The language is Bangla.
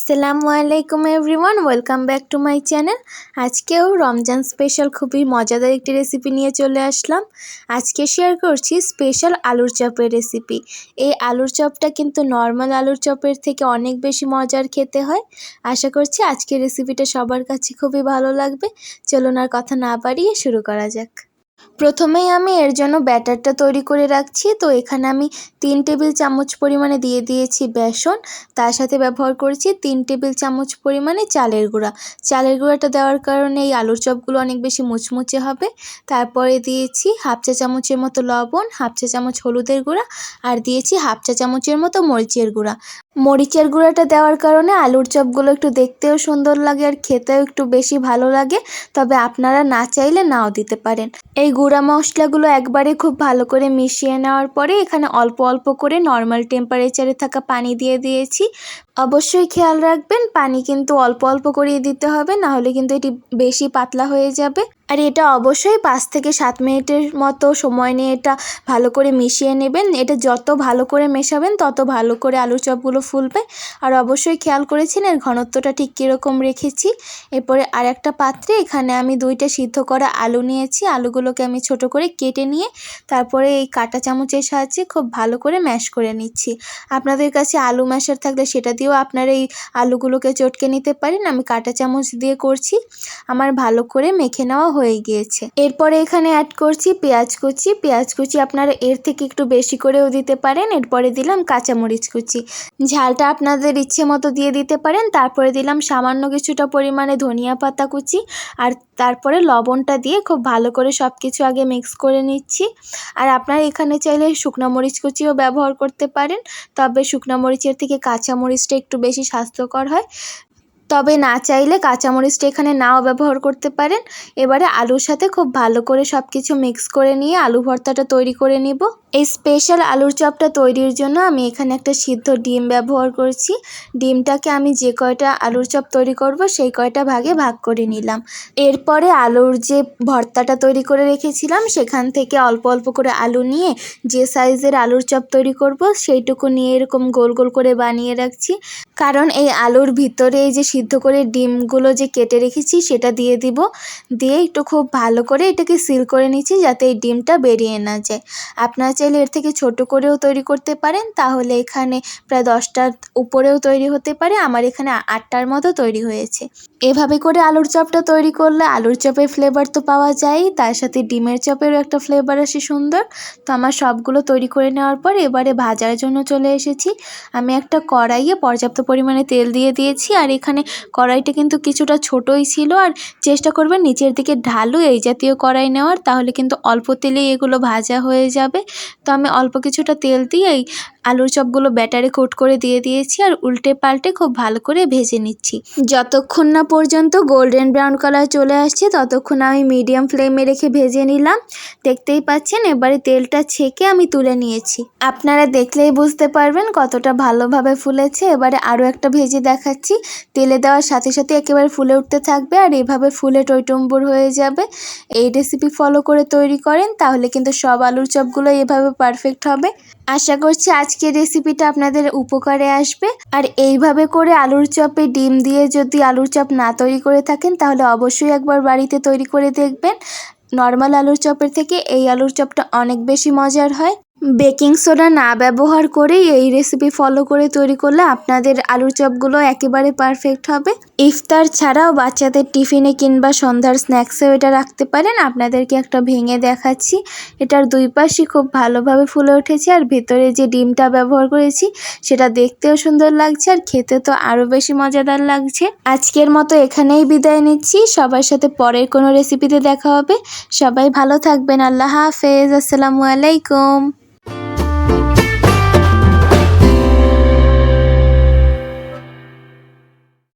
আসসালামু আলাইকুম everyone, welcome back to my channel. আজকেও রমজান স্পেশাল খুবই মজাদার একটি রেসিপি নিয়ে চলে আসলাম। আজকে শেয়ার করছি স্পেশাল আলুর চপের রেসিপি। এই আলুর চপটা কিন্তু নর্মাল আলুর চপের থেকে অনেক বেশি মজার খেতে হয়। আশা করছি আজকের রেসিপিটা সবার কাছে খুবই ভালো লাগবে। চলুন আর কথা না বাড়িয়ে শুরু করা যাক। প্রথমেই আমি এর জন্য ব্যাটারটা তৈরি করে রাখছি। তো এখানে আমি 3 টেবিল চামচ পরিমাণে দিয়ে দিয়েছি বেসন, তার সাথে ব্যবহার করেছি 3 টেবিল চামচ পরিমাণে চালের গুঁড়া। চালের গুঁড়াটা দেওয়ার কারণে এই আলুর চপগুলো অনেক বেশি মুচমুচে হবে। তারপরে দিয়েছি হাফ চা চামচের মতো লবণ, হাফ চা চামচ হলুদের গুঁড়া আর দিয়েছি হাফ চা চামচের মতো মরিচের গুঁড়া। মরিচের গুঁড়াটা দেওয়ার কারণে আলুর চপগুলো একটু দেখতেও সুন্দর লাগে আর খেতেও একটু বেশি ভালো লাগে, তবে আপনারা না চাইলে নাও দিতে পারেন। এই গুঁড়া মশলাগুলো একবারে খুব ভালো করে মিশিয়ে নেওয়ার পরে এখানে অল্প অল্প করে নর্মাল টেম্পারেচারে থাকা পানি দিয়ে দিয়েছি। অবশ্যই খেয়াল রাখবেন পানি কিন্তু অল্প অল্প করেই দিতে হবে, নাহলে কিন্তু এটি বেশি পাতলা হয়ে যাবে। আর এটা অবশ্যই 5 থেকে 7 মিনিটের মতো সময় নিয়ে এটা ভালো করে মিশিয়ে নেবেন। এটা যত ভালো করে মেশাবেন তত ভালো করে আলুর চপগুলো ফুলবে। আর অবশ্যই খেয়াল করেছেন এর ঘনত্বটা ঠিক কীরকম রেখেছি। এরপরে আর একটা পাত্রে এখানে আমি 2টা সিদ্ধ করা আলু নিয়েছি। আলুগুলোকে আমি ছোট করে কেটে নিয়ে তারপরে এই কাঁটা চামচের সাহায্যে খুব ভালো করে ম্যাশ করে নিচ্ছি। আপনাদের কাছে আলু ম্যাশার থাকলে সেটা দিয়েও আপনারা এই আলুগুলোকে চটকে নিতে পারেন। আমি কাঁটা চামচ দিয়ে করছি। আমার ভালো করে মেখে নেওয়া হয়ে গিয়েছে। এরপরে এখানে অ্যাড করছি পেঁয়াজ কুচি। পেঁয়াজ কুচি আপনারা এর থেকে একটু বেশি করেও দিতে পারেন। এরপরে দিলাম কাঁচামরিচ কুচি, ঝালটা আপনাদের ইচ্ছে মতো দিয়ে দিতে পারেন। তারপরে দিলাম সামান্য কিছুটা পরিমাণে ধনিয়া পাতা কুচি আর তারপরে লবণটা দিয়ে খুব ভালো করে সব কিছু আগে মিক্স করে নিচ্ছি। আর আপনারা এখানে চাইলে শুকনো মরিচ কুচিও ব্যবহার করতে পারেন, তবে শুকনো মরিচের থেকে কাঁচামরিচটা একটু বেশি স্বাস্থ্যকর হয়। তবে না চাইলে কাঁচামরিচটা এখানে নাও ব্যবহার করতে পারেন। এবারে আলুর সাথে খুব ভালো করে সব কিছু মিক্স করে নিয়ে আলু ভর্তাটা তৈরি করে নিব। এই স্পেশাল আলুর চপটা তৈরির জন্য আমি এখানে একটা সিদ্ধ ডিম ব্যবহার করছি। ডিমটাকে আমি যে কয়টা আলুর চপ তৈরি করব সেই কয়টা ভাগে ভাগ করে নিলাম। এরপরে আলুর যে ভর্তাটা তৈরি করে রেখেছিলাম সেখান থেকে অল্প অল্প করে আলু নিয়ে যে সাইজের আলুর চপ তৈরি করব সেইটুকু নিয়ে এরকম গোল গোল করে বানিয়ে রাখছি। কারণ এই আলুর ভিতরে এই যে সিদ্ধ করে ডিমগুলো যে কেটে রেখেছি সেটা দিয়ে দিব। দিয়ে একটু খুব ভালো করে এটাকে সিল করে নিচ্ছি যাতে এই ডিমটা বেরিয়ে না যায়। আপনারা চাইলে এর থেকে ছোট করেও তৈরি করতে পারেন, তাহলে এখানে প্রায় 10টার উপরেও তৈরি হতে পারে। আমার এখানে 8টার মতো তৈরি হয়েছে। এভাবে করে আলুর চপটা তৈরি করলে আলুর চপের ফ্লেভার তো পাওয়া যায়, তার সাথে ডিমের চপেরও একটা ফ্লেভার আসে সুন্দর। তো আমার সবগুলো তৈরি করে নেওয়ার পর এবারে ভাজার জন্য চলে এসেছি। আমি একটা কড়াইয়ে পর্যাপ্ত পরিমাণে তেল দিয়ে দিয়েছি। আর এখানে কড়াইটা কিন্তু কিছুটা ছোটই ছিল, আর চেষ্টা করবেন নিচের দিকে ঢালু এই জাতীয় কড়াই নেওয়ার, তাহলে কিন্তু অল্প তেলেই এগুলো ভাজা হয়ে যাবে। তো আমি অল্প কিছুটা তেল দিয়েই আলুর চপগুলো ব্যাটারে কোট করে দিয়ে দিয়েছি আর উল্টে পাল্টে খুব ভালো করে ভেজে নিচ্ছি। যতক্ষণ না পর্যন্ত গোল্ডেন ব্রাউন কালার চলে আসছে ততক্ষণ আমি মিডিয়াম ফ্লেমে রেখে ভেজে নিলাম। দেখতেই পাচ্ছেন এবারে তেলটা ছেঁকে আমি তুলে নিয়েছি। আপনারা দেখলেই বুঝতে পারবেন কতটা ভালোভাবে ফুলেছে। এবারে আরও একটা ভেজে দেখাচ্ছি। তেলে দেওয়ার সাথে সাথে একেবারে ফুলে উঠতে থাকবে আর এভাবে ফুলে টইটম্বুর হয়ে যাবে। এই রেসিপি ফলো করে তৈরি করেন তাহলে কিন্তু সব আলুর চপগুলো এভাবে পারফেক্ট হবে। আশা করছি আজকের রেসিপিটা আপনাদের উপকারে আসবে। আর এইভাবে করে আলুর চপে ডিম দিয়ে যদি আলুর চপ না তৈরি করে থাকেন তাহলে অবশ্যই একবার বাড়িতে তৈরি করে দেখবেন। নর্মাল আলুর চপের থেকে এই আলুর চপটা অনেক বেশি মজার হয়। বেকিং সোডা না ব্যবহার করেই এই রেসিপি ফলো করে তৈরি করলে আপনাদের আলুর চপগুলো একেবারে পারফেক্ট হবে। ইফতার ছাড়াও বাচ্চাদের টিফিনে কিংবা সন্ধ্যার স্ন্যাক্সেও এটা রাখতে পারেন। আপনাদেরকে একটা ভেঙে দেখাচ্ছি। এটার দুই পাশই খুব ভালোভাবে ফুলে উঠেছে আর ভেতরে যে ডিমটা ব্যবহার করেছি সেটা দেখতেও সুন্দর লাগছে আর খেতে তো আরও বেশি মজাদার লাগছে। আজকের মতো এখানেই বিদায় নিচ্ছি। সবার সাথে পরের কোনো রেসিপিতে দেখা হবে। সবাই ভালো থাকবেন। আল্লাহ হাফেজ। আসসালামু আলাইকুম।